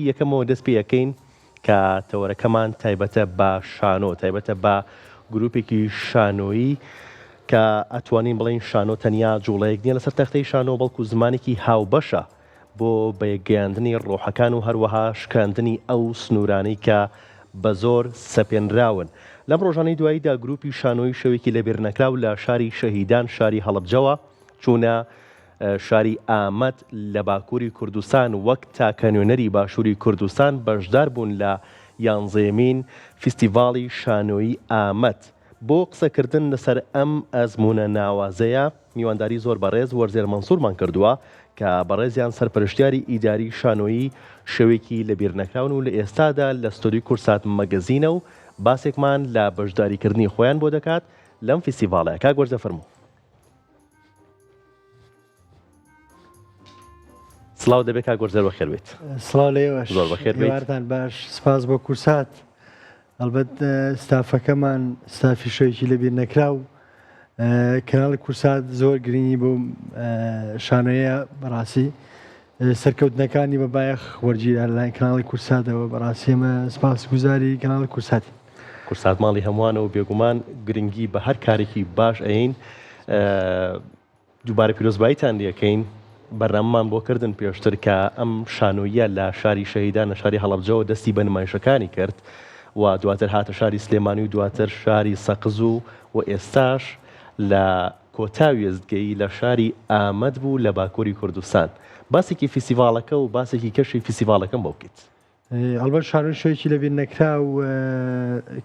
جۆرەی یەکەمەوە دەست پێ یەکەین کە تەوەرەکەمان تایبەتە بە شانۆ، تایبەتە بە گروپێکی شانۆیی کە ئەتوانین بڵین شانۆ تەنیا جوڵەیەک نییە لەسەر تەختەی شانۆ، بەڵکو زمانێکی هاوبەشە بۆ بەیەکگەیاندنی ڕۆحەکان و هەروەها شکاندنی ئەو سنوورانەی کە بە زۆر سەپێنراون. لەم ڕۆژانەی دواییدا گروپی شانۆی شەوێکی لەبیر نەکراو لە شاری شەهیدان شاری هەڵەبجەوە چوونە شاری ئامەد لە باکووری کوردستان وەک تاکەنوێنەری باشووری کوردستان بەشدار بوون لە 11مین فیستیڤاڵی شانۆیی ئامەد. بۆ قسەکردن لەسەر ئەم ئەزمونە ناوازەیە میوانداری زۆر بەڕێز وەرزێر مەنسوورمان کردووە کە بەڕێزیان سەرپەرشتیاری ئیداری شانۆیی شەوێکی لەبیر نەکراون و لە ئێستادا لە ستۆری کورسات مەگەزینە و باسێکمان لە بەشداریکردنی خۆیان بۆ دەکات لەم فیستیڤاڵەیە. کاک وەرزە فەرموو. سڵاو دەبێت کاک وەرزەر بەخێر بێت. سڵاو لێوەش زۆر بەخێر بێت. وارتان باش، سپاس بۆ کورسات. ئەلبەت ستافەکەمان ستافی شەوێکی لەبیر نەکراو کەناڵی کورسات زۆر گرنگی بۆ شانۆیە بەڕاستی سەرکەوتنەکانی بەبایەخ وەرگیرا لەلایەن کەناڵی کورساتەوە بەڕاستی ئێمە سپاسگوزاری کەناڵی کورساتی. کورسات ماڵی هەمووانەوە بێگومان گرنگی بە هەر کارێکی باش ئەین. دووبارە پیرۆزباییتان دەکەین بەرنامەمان بۆ کردن پێشتر کە ئەم شانۆیە لە شاری شەهیدان لە شاری هەڵەبجەوە دەستی بە نمایشەکانی کرد و دواتر هاتە شاری سلێمانی و دواتر شاری سەقز و ئێستاش لە کۆتاوی ئێزگەیی لە شاری ئامەد بوو لە باکووری کوردستان. باسێکی فیستیڤاڵەکە و باسێکی کەشی فیستیڤاڵەکەم بۆ بکەیت. ئەلبەت شانۆی شەوێکی لەبیر نەکراو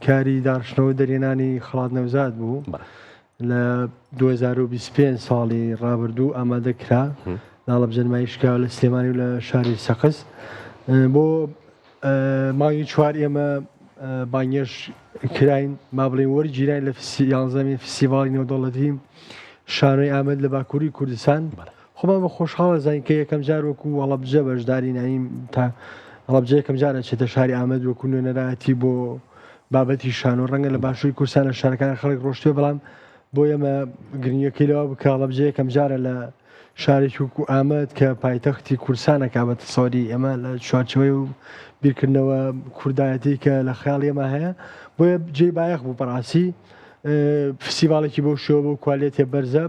کاری دانیشتنەوە دەرێنانی خەڵات نەوزاد بوو لە 2025 ساڵی ڕابردوو ئامادە کرا لاڵە بجەنمایشگا لە سلێمانی و لە شاری سەقز. بۆ مانگی چوار ئێمە بانگێش کراین با بڵێن وەرگیراین لە 11مین فیستیڤاڵی نێودەوڵەتی شانۆی ئامەد لە باکووری کوردستان. خۆمان بە خۆشحاڵە زانین کە یەکەم جار وەکو هەڵەبجە بەشداری نانیم تا هەڵەبجە یەکەم جارە چێتە شاری ئامەد وەکو نوێنەرایەتی بۆ بابەتی شانۆ. ڕەنگە لە باشووری کوردستان لە شارەکان خەڵک ڕۆشتوێ، بەڵام بۆ ئێمە گرنگیەکەی لەوە بکە هەڵەبجە یەکەم جارە لە شارێکی وەکو ئامەد کە پایتەختی کوردستانەکە بە تەسەووری ئێمە لە چوارچەوەی و بیرکردنەوە کوردایەتی کە لە خەیاڵی ئێمە هەیە بۆیە جێی بایەخ بوو. بەڕاستی فیستیڤاڵێکی بۆ شێوە بۆ کوالێتێ بەرزە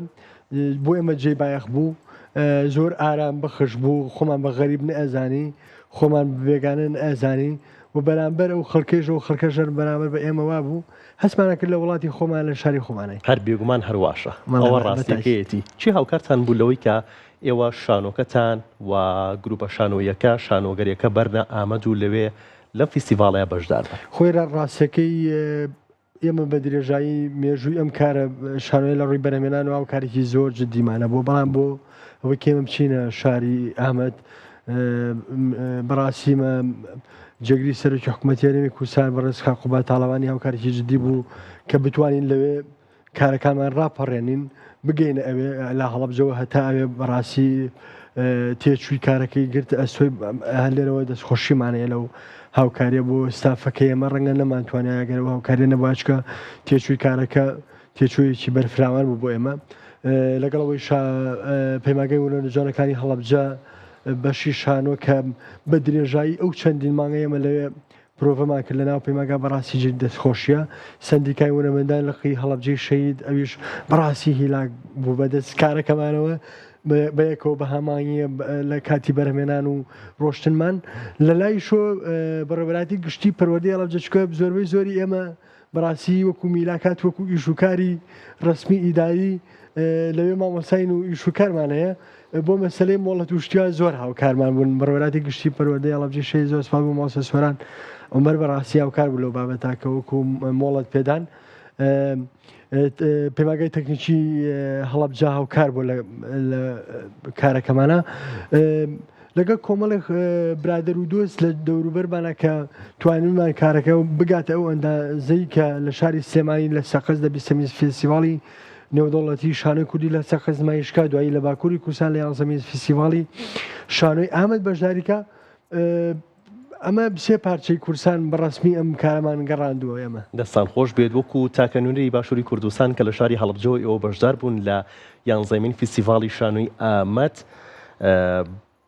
بۆ ئێمە جێی بایەخ بوو، زۆر ئارام بەخش بوو، خۆمان بە غەریب نەئەزانی، خۆمان بێگانە نەئەزانی و بەرامبەر ئەو خەڵکێژە و خەڵکەژەر بەرامبەر بە ئێمە وا بوو هەستمانە کرد لە وڵاتی خۆمان لە شاری خۆمانەی. هەر بێگومان هەرواشە ئەوە ڕاستیەکەیەتی. چی هاوکارتان بوو لەوەی کە ئێوە شانۆکەتان و گروپە شانۆیەکە شانۆگەریەکە بەرنە ئامەد و لەوێ لەم فیستیڤاڵەیە بەشدار بن؟ خۆی ڕاستیەکەی ئێمە بە درێژایی مێژووی ئەم کارە شانۆیە لە ڕووی بەرهەمێنان و کارێکی زۆر جدیمانە بۆ، بەڵام بۆ ئەوەی کێمە بچینە شاری ئامەد بەڕاستیمە جێگری سەرۆکی حکوومەتی هەرێمی کوردستان بەڕێز خاک قوبات تاڵەوانی هاوکارێکی جدی بوو کە بتوانین لەوێ کارەکانمان ڕاپەڕێنین بگەینە ئەوێ لە هەڵەبجەوە هەتا ئەوێ بەڕاستی تێچووی کارەکەی گرت ئەسۆی هەر لێرەوە دەستخۆشیمانەیە لەو هاوکاریە بۆ ستافەکەی ئێمە ڕەنگە نەمانتوانێت ئەگەرەوە هاوکاریە نەبووە چکە تێچووی کارەکە تێچوویەکی بەرفراوان بوو بۆ ئێمە. لەگەڵەوەی پەیمانگەی وەرنەجانەکانی هەڵەبجە بەشی شانۆ کە بە درێژایی ئەو چەندین مانگە ئێمە لەوێ پرۆڤەمان کرد لە ناو پەیمانگا بەڕاستی جدی دەستخۆشیە. سندیکای وەرنەمەندان لەقی هەڵەبجەی شەهید ئەویش بەڕاستی هیلاک بوو بەدەست کارەکەمانەوە بەیەکەوە بە هەمانگیە لە کاتی بەرهەمێنان و ڕۆشتنمان. لە لای شۆ بەڕێوەبەراتی گشتی پەروەردەی هەڵەبجە چکە زۆربەی زۆری ئێمە بەڕاستی وەکو میلاکات وەکو ئیشوکاری ڕسمی ئیداری لەوێ مامۆساین و ئیشوکارمانەیە بۆ مەسلەی مۆڵەت وشتیا زۆر هاوکارمان بوون. بەڕێوەبەراتی گشتی پەروەردەی هەڵەبجەی شەهید زۆر سوپاس بۆ مامۆستا سۆران عومەر بەڕاستی هاوکار بوو لەو بابەتە کە وەکو مۆڵەت پێدان. پەیمانگای تەکنیکی هەڵەبجە هاوکار بوو لە کارەکەمانە لەگەڵ کۆمەڵێک برادەر و دۆست لە دەوروبەرمانە کە توانیمان کارەکە و بگاتە ئەو ئەندازەی کە لە شاری سلێمانی لە سەقز لە 20مین فیستیڤاڵی نێودەوڵەتی شانۆی کوردی لە سەقز نمایشگا دوایی لە باکووری کوردستان لە 11مین فیستیڤاڵی شانۆی ئامەد بەشداریکە. ئەمە سێ پارچەی کوردستان بەڕسمی ئەم کارەمان گەڕاندووە. ئێمە دەستان خۆش بێت وەکو تاکەنوێنەری باشووری کوردستان کە لە شاری هەڵەبجەوە ئێوە بەشدار بوون لە 11مین فیستیڤاڵی شانۆی ئامەد.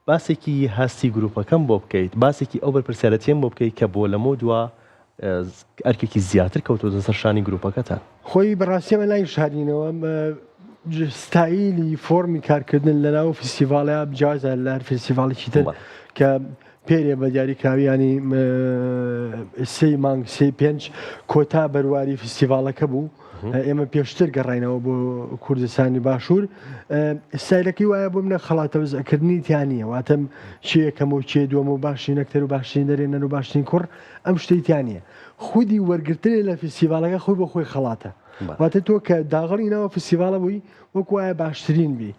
باسێکی هەستی گروپەکەم بۆ بکەیت باسێکی ئەو بەرپرسیارەتیان بۆ بکەیت کە بۆ لەمە دووە ئەرکێکی زیاتر کەوتۆ سەر شانی گروپەکەتان خۆی بەڕاستیەمە لای شارینەوە ستایلی فۆرمی کارکردن لەناو فستیڤالەیە بجیازە لە هەر فستیڤاڵێکی تر کە پێرێ بە دیاریکراوی ینی سێ مانگ سێ پێنج کۆتا بەرواری فستیڤالەکە بوو ئێمە پێشتر گەڕینەوە بۆ کوردستانی باشوور سایلەکەی وایە بۆ منە خەڵاتەوەزەکردنی تیانە واتەم چیەکەم و چێ دووەم و باشی نەکتەر و باشترین دەرێنەر و باشترین کوڕ ئەم شتەی تیانە خودی وەرگرتنێ لە فستیڤالەکە خۆی بۆ خۆی خەڵاتە واتە تۆ کە داغڵی ناوە فستیڤالە بووی وەکو وایە باشترین بی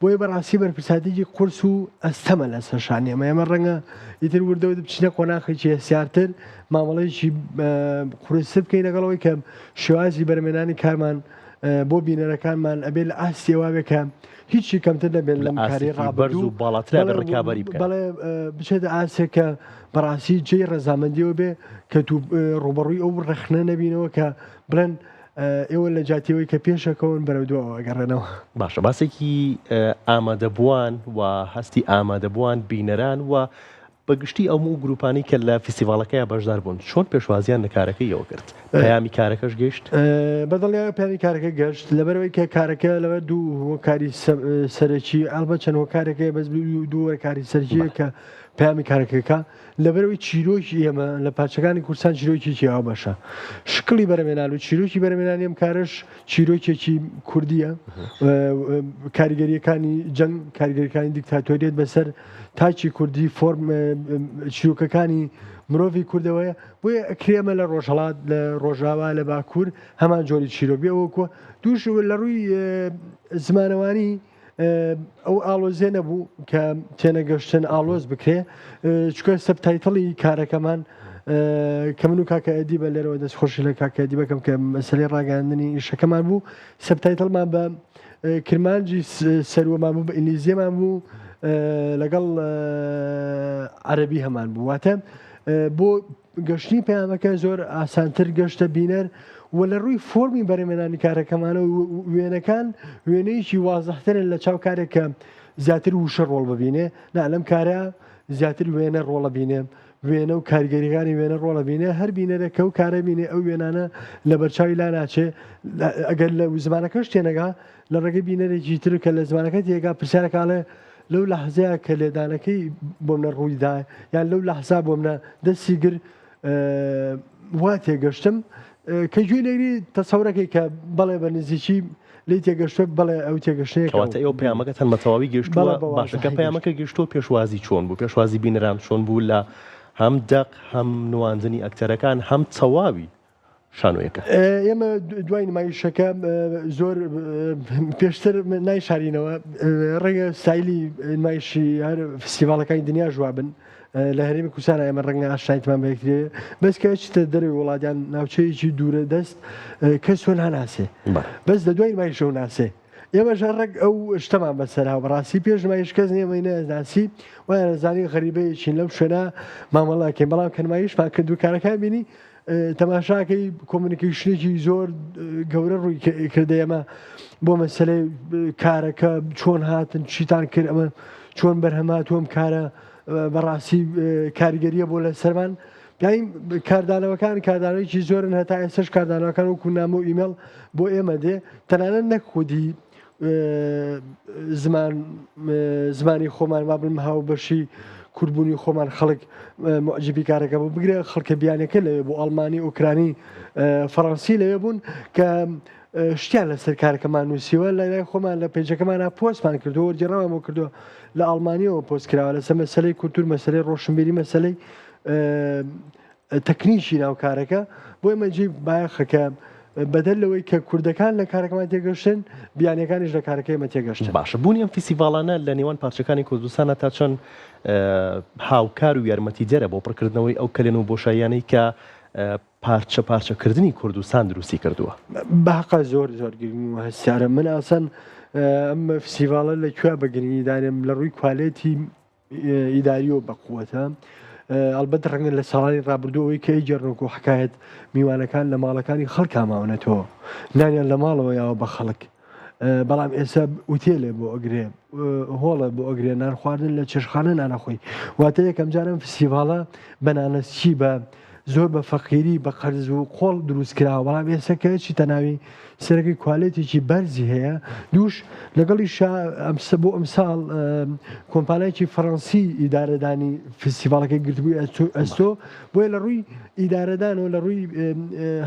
بۆیە بەڕاستی بەرپرساتێکی قورس و ئەستەمە لە سەرشانی ئەمە ڕەنگە ئیتر وردەوە بچینە قۆناغێکی هەسیارتر مامەڵەیەکی قورسە بکەین لەگەڵەوەی کە شێوازی بەرهەمهێنانی کارمان بۆ بینەرەکانمان ئەبێ لە ئاستیەوە بێ کە هیچی کەمتر دەبێت لەم کاری ڕابردوو و باڵاترا بە ڕکابەری بکەن بەڵێ بچێتە ئاسێ کە بەڕاستی جێی ڕەزامەندیەوە بێ کە تو ڕوبەڕووی ئەو ڕەخنە نەبینەوە کە بڵێن ئێوە لە جاتیەوەی کە پێشەکەون بەرەو دووەوە گەڕێنەوە باشە باسێکی ئامادەبووان و هەستی ئامادەبووان بینەران و بەگشتی ئەو و گروپانی کە لە فستیڤالەکەی بەشدار بوون چۆن پێشوازیان لە کارەکەیەوە کرد پەیامی کارەکەش گەشت بەدڵیا پێیامی کارەکە گەشت لەبەرەوەی کە کارەکە لەوە دوو هۆکاری سەرەکی ئەڵبەت چەند هۆکارێکەکە بەس دوو وەرکاری سەرجیە کە پەیامی کارەکەەکە لەبەرەوەی چیرۆکی ئێمە لە پارچەکانی کوردستان چیرۆکی چیاوە بەشە شکلی بەرەمێنان و چیرۆکی بەرەمێنانی ئەم کارش چیرۆکێکی کوردیە کاریگەریەکانی جەنگ کاریگەریەکانی دیکتاتۆریەت بەسەر تاچی کوردی فۆرم چیرۆکەکانی مرۆڤی کوردەوەیە بۆیە ئەکرێمە لە ڕۆژهەڵات لە ڕۆژاوا لە باکوور هەمان جۆری چیرۆک بێەوەکوە دووش لە ڕووی زمانەوانی ئەو ئالۆزیە نەبوو کە تێنەگەشتن ئالۆز بکرێ چکە سەبتایتڵی کارەکەمان کە من و کاکەدی بە لێرەوە دەستخۆشی لە کاکەدی بەکەم کە مەسلەی ڕاگەاندنی ئیشەکەمان بوو سەبتایتڵمان بە کرمانجی سەروەمان بوو بە ئینگلیزیەمان بوو لەگەڵ عەرەبی هەمان بوو واتە بۆ گەشتنی پەیامەکە زۆر ئاسانتر گەشتە بینەر و لە ڕووی فۆرمی بەرهەمهێنانی کارەکەمانە وێنەکان وێنەیەکی وازەحترن لە چاو کارێک کە زیاتر وشە ڕۆڵ ببینێ نا لەم کارە زیاتر وێنە ڕۆڵە بینێ وێنە و کاریگەریەکانی وێنە ڕۆڵە بینێ هەر بینەرەکە و کارە بینێ ئەو وێنانە لە بەرچاوی لا ناچێ ئەگەر لە زمانەکەش تێنەگا لە ڕێگەی بینەرێکی تر کە لە زمانەکە تێگا پرسیارەکەڵێ لەو لەحزەیە کە لێدانەکەی بۆ منە ڕوویدا یان لەو لەحزا بۆ منە دەستی گر وا تێگەشتم کە گوێ لێری تەسەورەکەی کە بەڵێ بە نزیکی لی تێگەشتە بڵێ ئەو تێگەشتەیەکەواتە ئەو پەیامەکە تەنمە تەواوی گەشتووە باشەکە پەیامەکە گەشتۆ پێشوازی چۆن بوو پێشوازی بینەران چۆن بوو لە هەم دەق هەم نواندنی ئەکتەرەکان هەم چەواوی شانۆیەکە ئێمە دوای نمایشەکە زۆر پێشتر نایشارینەوە ڕێگە سایلی نمایشی هەر فستیڤالەکانی دنیا ژوابن لە هەرێمی کوردستانە ئێمە ڕەنگە ئاشنایتمان بەیەکترێ بەس کە چتە دەروی وڵاتیان ناوچەیەکی دوورە دەست کەس چۆن هەناسێ بەس لە دوای نمایشەوە ناسێ ئێمە ژەڕێک ئەو شتەمان بەسەرا بەڕاستی پێش نمایش کەس نێمەی نەناسی وایە نەزانی غەریبەیەکین لەم شوێنە مامەڵاکەین بەڵام کە نمایشمان کردو کارەکان بینی تەماشاکەی کۆمونیکیشنێکی زۆر گەورە ڕووی کردە ئێمە بۆ مەسەلەی کارەکە چۆن هاتن چیتان کرد ئەمە چۆن بەرهەماتوەم کارە بەڕاستی کاریگەریە بۆ لە سەرمان پیایم کاردانەوەکان کاردانەوەیکی زۆرن هەتا ئێستش کاردانەوەکان و کونامە و ئیمێڵ بۆ ئێمە دێ تەنانەت نەک خودی زمانی خۆمان با بڵم هاو بەشی کورتبوونی خۆمان خەڵک معجبی کارەکە بۆ بگرێ خەڵکە بیانەکە لەوێ بۆ ئەڵمانی ئوکرانی فەڕەنسی لەوێ بوون کە شتیان لەسەر کارەکەمان نووسیوە لە لای خۆمان لە پێیجەکەمانە پۆستمان کردەوە جێڕاوەمە کردووە لە ئەڵمانیەوە پۆست کراوە لەسەر مەسەلەی کولتور مەسەلەی ڕۆشنبیری مەسەلەی تەکنیکی ناو کارەکە بۆ ئێمە جێ بایەخەکە بەدەل لەوەی کە کوردەکان لە کارەکەمان تێگەشتن بیانەکانیش لە کارەکەی ئێمە تێگەشتن باشە بوونی ئەم فستیڤالانە لە نێوان پارچەکانی کوردستانە تا چەند هاوکار و یارمەتیدەرە بۆ پڕکردنەوەی ئەو کەلێن و بۆشاییانەی کە پارچەکردنی کوردستان دروستی کردووە باقا زۆر زۆرگرنگ و هەستیارە من ئاسان ئەم فستیڤالە لەکوێ بەگرنگی دانێم لە ڕووی کوالێتی ئیداریەوە بەقووەتە ئەلبەت ڕەنگە لە ساڵانی ڕابردووەوەی کە جێڕنۆک و حکایەت میوانەکان لە ماڵەکانی خەڵک ماونەتەوە نانیان لە ماڵەوە یاوە بە خەڵک بەڵام ئێستا ئوتێلێ بۆ ئەگرێ هۆڵە بۆ ئەگرێ نان خواردن لە چێشخانە نانەخۆی واتە یەکەم جارم فستیڤاڵە بەنانەسچی بە زۆر بە فەقیری بە قەرز و قۆڵ دروست کراوە بەڵام ئێستا کە چی تەناوی سەرەکی کوالێتێکی بەرزی هەیە دووش لەگەڵی بۆ ئەمساڵ کۆمپانایکی فەڕەنسی ئیدارەدانی فستیڤاڵەکەی گرتبووی ئەستۆ بۆیە لە ڕووی ئیدارەدانەوە لە ڕووی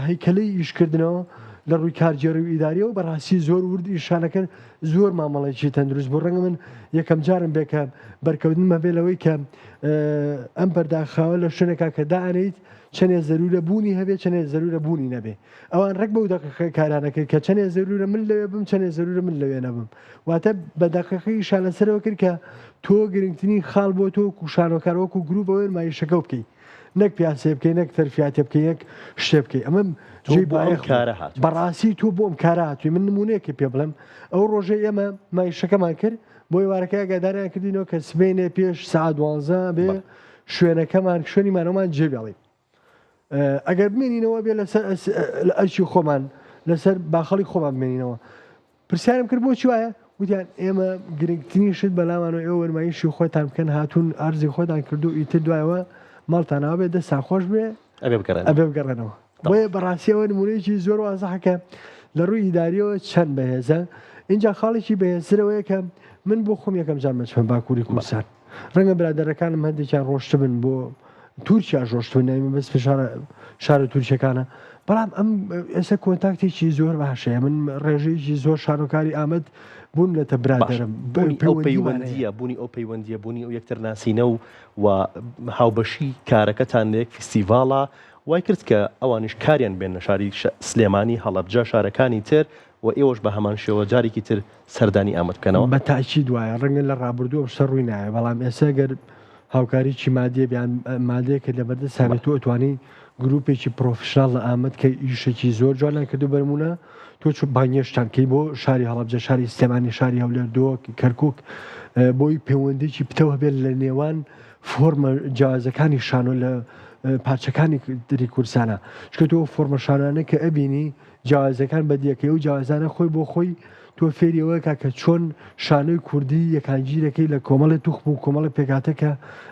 هەیکەلەی ئیشکردنەوە لە ڕووی کارجێڕی و ئیداریەوە بەڕاستی زۆر وردی ئیشانەکەن زۆر مامەڵێکی تەندروست بۆ ڕەنگە من یەکەم جارم بێکە بەرکەوتنمە بێ لەوەی کە ئەم بەرداخاوە لە شوێنێکا کە دائەنیت چەندێ زەرورە بوونی هەبێ چەندێ زەرورە بوونی نەبێ ئەوان ڕێک بەو دەقیقەی کارانەکەی کە چەندێ زەرورە من لەوێ بم چەندێ زەرورە من لەوێ نەبم واتە بە دەقیقەی شان لەسەرەوە کرد کە تۆ گرنگترین خاڵ بۆ تۆ و شانۆکارۆک و گروپەوە مایشەکە بکەی نەک پیاسێ بکەی نەک تەرفیاتێ بکەی یەک شتێ بکەی ئەمە بەڕاستی تۆ بۆ ئەم کارە هاتووی من نمونەیەکی پێ بڵێم ئەو ڕۆژەی ئێمە مایشەکەمان کرد بۆی وارەکەی ئەگاداریان کردینەوە کە سبەینێ پێش سەعات 12 بێ شوێنەکەمان شوێنیمانەوەمان جێبێڵی ئەگەر بمێنینەوە بێ لەسەر ئەرچی خۆمان لەسەر باخەڵی خۆمان بمێنینەوە پرسیارم کرد بۆچی وایە وتیان ئێمە گرنگترین شت بەلامانەوە ئێوە وەرمایشی خۆتان بکەن هاتوون ئەرزی خۆتان کردو ئیتر دوایەوە ماڵتانەوە بێ دەستان خۆش بێ ئەبێ بگەڕێنەوە بۆیە بەڕاستیەوە نمونەیەکی زۆر وازەحەکە لە ڕووی ئیداریەوە چەند بەهێزە اینجا خاڵێکی بەهێزترەوەیە کە من بۆ خۆم یەکەم جار مەچمە باکووری کوردستان ڕەنگە برادەرەکانم هەندێکیان ڕۆشتە بن بۆ تورکیا ڕۆشتبوون ناوی بەس شارە تورکیەکانە بەڵام ئەم ئێستا کۆنتاکتێکی زۆر باشەیە من ڕێژەیەکی زۆر شارۆکاری ئامد بوون لەتە برادەرم پەیوەندیە بوونی ئەو پەیوەندیە بوونی ئەو یەکتر ناسینە و هاوبەشی کارەکەتان لێک فستیڤاڵە وای کرد کە ئەوانش کاریان بێنە شاری سلێمانی هەڵەبجە شارەکانی تر و ئێوەش بە هەمان شێوە جارێکی تر سەردانی ئامد بکەنەوە بە تاکی دوایە ڕەنگە لە ڕابردووە شەڕ ڕووی نایە بەڵام ئێستا گەر هاوکاریی مادیە بیان مادەیە کە لەبەردە سابێت و ئەتوانی گروپێکی پرۆفشنال لە ئامد کە ئیشێکی زۆر جوانیان کردو بەرمونە تۆ چ بانگێشتانکەی بۆ شاری هەڵەبجە شاری سلێمانی شاری هەولێر دۆ کەرکووک بۆی پەیوەندێکی پتەوە بێت لە نێوان فۆرمە جیازەکانی شانۆ لە پارچەکانی دری کوردستانە چکە تۆ فۆرمە شانانە کە ئەبینی جیازەکان بەدیەکەی و جیازانە خۆی بۆ خۆی تۆ فێریەوە کە چۆن شانۆی کوردی یەکانگیرەکەی لە کۆمەڵی توخم و کۆمەڵی پێکاتەکە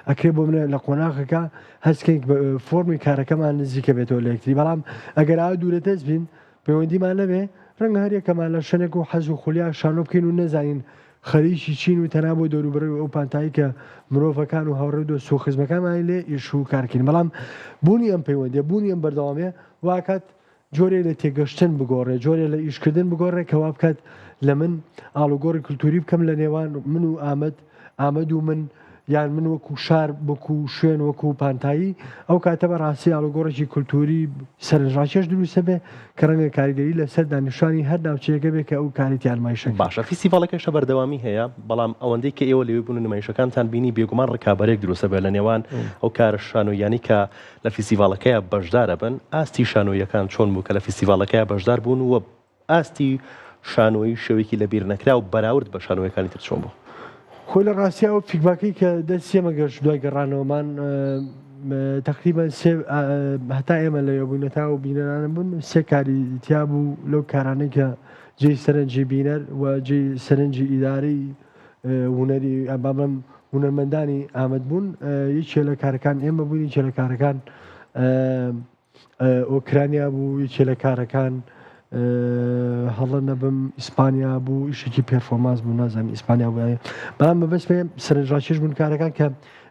ئەکرێ بۆ منە لە قۆناغەکە هەستکەین فۆرمی کارەکەمان نزیکە بێتەوە لە یەکتری بەڵام ئەگەر ئاوا دوورەتەست بین پەیوەندیمان نەبێ ڕەنگە هەریەکەمان لە شوێنێک و حەز و خولیا شانۆ بکەین و نەزانین خەریکی چین و تەنها بۆ دەوروبەرەوەی ئەو پانتایی کە مرۆڤەکان و هاوڕێ و سوخزمەکانمان لێ ئیش و کارکردین بەڵام بوونی ئەم پەیوەندیە بوونی ئەم بەردەوامێ واکات جۆرێ لە تێگەشتن بگۆڕێ جۆرێ لە ئیشکردن بگۆڕێ کەوا بکات لە من ئاڵوگۆڕی کولتوری بکەم لە نێوان من و ئامەد و من یان من وەکو شار وەکو شوێن وەکو پانتایی ئەو کاتە بە ڕاستی ئاڵوگۆڕێکی کولتوری سەرنجڕاکێش دروستە بێ کە ڕەنگە کاریگەری لەسەر دانیشتوانی هەر ناوچەیەکە بێت کە ئەو کاریتی یانمایشە باشە فستیڤاڵەکەشە بەردەوامی هەیە بەڵام ئەوەندەی کە ئێوە لەوێ بوون نمایشەکانتان بینی بێگومان ڕکابەرێک دروستە بێت لە نێوان ئەو کارە شانۆیانی کە لە فستیڤاڵەکەیە بەشدارە بن ئاستی شانۆیەکان چۆن بوو کە لە فستیڤاڵەکەیە بەشدار بوون و ئاستی شانۆی شەوێکی لە بیر نەکرا و بەراورد بە شانۆیەکانی تر چۆن بوو خۆی لە ڕاستیەوە فیکباکەی کە دەستێمە گەشت دوای گەڕانەوەمان تقریبا هەتا ئێمە لە یێبوونەتا و بینەرانە بوون سێ کاری تیا بوو لەو کارانەی کە جێی سەرنجی بینەر و جێی سەرنجی ئیداری هونەری بابم هونەرمەندانی ئامد بوون یەکێ لە کارەکان ئێمە بوون یەکێ لە کارەکان ئۆکرانیا بوو یەکێ لە کارەکان هەڵە نەبم ئیسپانیا بوو ئیشێکی پێرفۆمانس بوو نازانم ئیسپانیا بووایە بەڵام بەبەست پێ سەرنجڕاکێش بوون کارەکان کە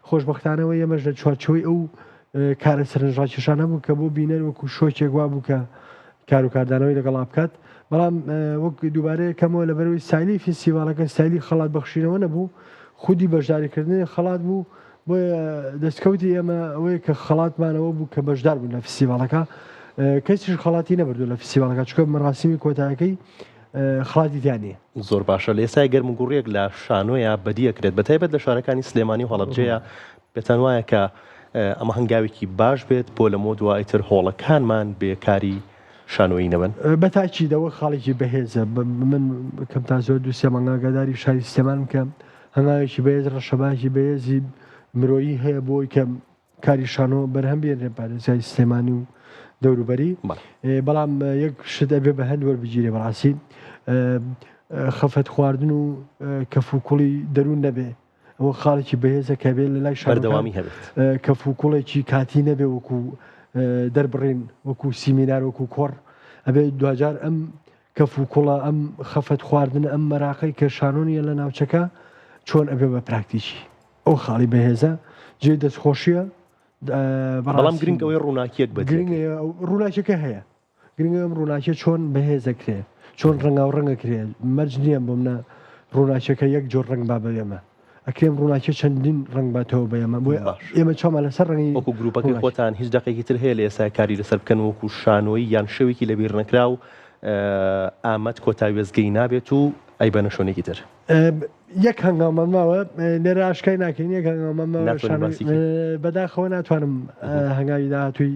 خۆشبەختانەوە ئێمەش لە چوارچەوەی ئەو کارە سەرنجڕاکێشانە بوو کە بۆ بینەر وەکو شۆکێک وا بوو کە کار و کاردانەوەی لەگەڵا بکات بەڵام وەک دووبارەیە کەمەوە لەبەرەوەی ستایلی فستیڤاڵەکە ستایلی خەڵات بەخشینەوە نەبوو خودی بەشداریکردنی خەڵات بوو بۆیە دەستکەوتی ئێمە ئەوەیە کە خەڵاتمانەوە بوو کە بەشدار بوون لە فستیڤاڵەکە کەسیش خەڵاتی نەبردو لە فستیڤاڵەکە چکە مەراسیمی کۆتایەکەی خڵاتی دیانە زۆر باشە لە ئێستا گەرمگوڕێک لە شانۆیە بەدیەکرێت بەتایبەت لە شارەکانی سلێمانی و هەڵەبجەیە بێتەن وایە کە ئەمە هەنگاوێکی باش بێت بۆ لە مۆ دوایتر هۆڵەکانمان بێکاری شانۆیی نەبن بەتاکیدەوە خاڵێکی بەهێزە من کەم تا زۆر دووسێ مانگاگاداری شاری سلێمان کە هەنگاوێکی بەهێز ڕەشەباکی بەهێزی مرۆیی هەیە بۆی کە کاری شانۆ بەرهەم بێنێ پارێزگای سلێمانی و دەوروبەری بەڵام یەک شت ئەبێ بە هەند وەربگیرێ بەڕاستی خەفەت خواردن و کەفوکوڵی دەروون نەبێ ئەوە خاڵێکی بەهێزە کە بێت لە لای بەردەوامی هەبێت کەفوکوڵێکی کاتی نەبێ وەکو دەربڕین وەکو سیمینار وەکو کۆڕ ئەبێ دوجار ئەم کەفوکوڵە ئەم خەفەت خواردن ئەم مەراقەی کە شانۆنیە لە ناوچەکە چۆن ئەبێ بە پراکتیکی ئەو خاڵی بەهێزە جێ دەستخۆشیە بەڵام گرنگەوەی ڕووناکیەک بە ڕووناکیەکە هەیە گرنگە ئەم ڕووناکیە چۆن بەهێزە کرێ چۆن ڕەنگاو ڕەنگە کرێ مەرج نییە بۆ منە ڕووناکیەکە یەک جۆر ڕنگ با بەێمە ئەکرێم ڕووناکیە چەندین ڕنگ باتەوە بە ئێمە بۆ ئێمە چۆمە لەسەر ڕەنگی وەکو گروپەکەی خۆتان هیچ دقێکی تر هەیە لە ئێستا کاری لەسەر بکەن وەکو شانۆی یان شەوێکی لەبیر نەکرا و ئامەد کۆتای وێزگەی نابێت و ئەی بە نەشۆنێکی تر یەک هەنگاومان ماوە لێرە ئاشکای ناکەین یەک هەنگاومان بەداخەوە ناتوانم هەنگاوی داهاتووی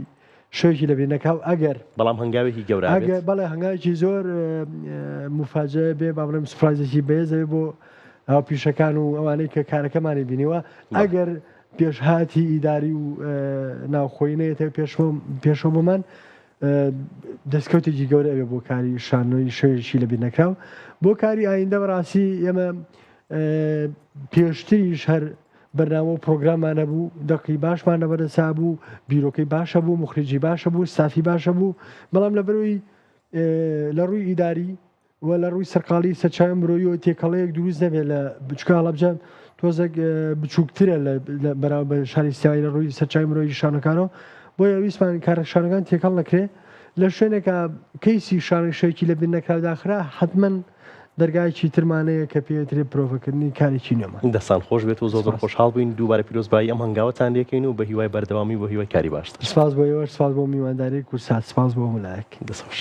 شوێکی لەبیر نەکاو ئەگەر بەڵام هەنگاوێکی گەورە بەڵێ هەنگاوێکی زۆر مفاجە بێ با بڵێم سوپرایزێکی بەهێزەوێ بۆ ئەو پیشەکان و ئەوانەی کە کارەکەمانی بینیوە ئەگەر پێشهاتی ئیداری و ناوخۆینەیەتە پێشۆ بۆمان دەستکەوتێکی گەورە ئەوێ بۆ کاری شانۆی شوێژی لەبیر نەکراو بۆ کاری ئایندە بەڕاستی ئێمە پێشتریش هەر بەرنامە و پرۆگرامانە بوو دەقی باشمانە بەدەسا بوو بیرۆکەی باشە بوو مخریجی باشە بوو سافی باشە بوو بەڵام لە بەرەوەی لە ڕووی ئیداری و لە ڕووی سەرقاڵی سەرچاوی مرۆیی تێکەڵەیەک دروست نەبێت لە بچکە هەڵەبجە تۆزێک بچووکترە لە بەراورد بە شارستیایی لە ڕووی سەرچاوی مرۆیی شانەکانەوە بۆیە ویسمان کارە شانەکان تێکەڵ نەکرێ لە شوێنێکە کەیسی شانشەیەکی لەبیر نەکراوداخرا حتمما دەرگایکی ترمانەیە کە پێوترێ پرۆڤکردنی کارێکی نێمە دەستان خۆش بێت و زۆر خۆشحاڵ بووین دووبارە پیرۆزبایی ئەم هەنگاوەتان لێکەین و بە هیوای بەردەوامی بۆ هیوای کاری باشتر سپاس بۆ ئێوە سپاس بۆ میوانداری کورسات سپاس بۆ ملایەک دەست خۆش.